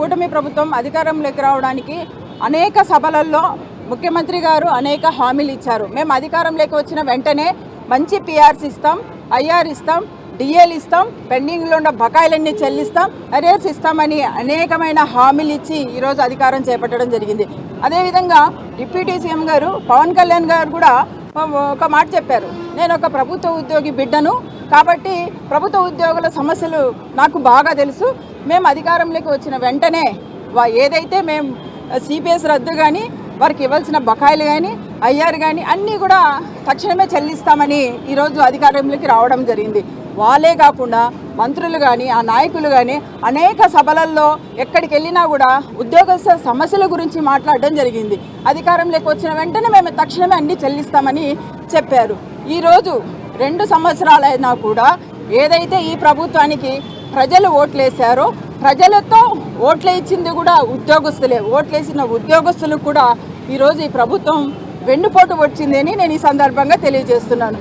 కూటమి ప్రభుత్వం అధికారంలోకి రావడానికి అనేక సభలలో ముఖ్యమంత్రి గారు అనేక హామీలు ఇచ్చారు. మేము అధికారంలోకి వచ్చిన వెంటనే మంచి పిఆర్స్ ఇస్తాం, ఐఆర్ ఇస్తాం, డిఏలు ఇస్తాం, పెండింగ్లో ఉన్న బకాయిలన్నీ చెల్లిస్తాం, అరియర్స్ ఇస్తామని అనేకమైన హామీలు ఇచ్చి ఈరోజు అధికారం చేపట్టడం జరిగింది. అదేవిధంగా డిప్యూటీ సీఎం గారు పవన్ కళ్యాణ్ గారు కూడా ఒక మాట చెప్పారు, నేను ఒక ప్రభుత్వ ఉద్యోగి బిడ్డను కాబట్టి ప్రభుత్వ ఉద్యోగుల సమస్యలు నాకు బాగా తెలుసు. మేము అధికారంలోకి వచ్చిన వెంటనే ఏదైతే మేము సిపిఎస్ రద్దు కానీ వారికి ఇవ్వాల్సిన బకాయిలు కానీ ఐఆర్ కానీ అన్నీ కూడా తక్షణమే చెల్లిస్తామని ఈరోజు అధికారంలోకి రావడం జరిగింది. వాళ్ళే కాకుండా మంత్రులు కానీ ఆ నాయకులు కానీ అనేక సభలలో ఎక్కడికి వెళ్ళినా కూడా ఉద్యోగస్తుల సమస్యల గురించి మాట్లాడడం జరిగింది. అధికారంలోకి వచ్చిన వెంటనే మేము తక్షణమే అన్నీ చెల్లిస్తామని చెప్పారు. ఈరోజు 2 సంవత్సరాలైనా కూడా ఏదైతే ఈ ప్రభుత్వానికి ప్రజలు ఓట్లేశారో ప్రజలతో ఓట్లే ఇచ్చింది కూడా ఉద్యోగస్తులే. ఓట్లేసిన ఉద్యోగస్తులకు కూడా ఈరోజు ఈ ప్రభుత్వం వెన్నుపోటు వచ్చిందని నేను ఈ సందర్భంగా తెలియజేస్తున్నాను.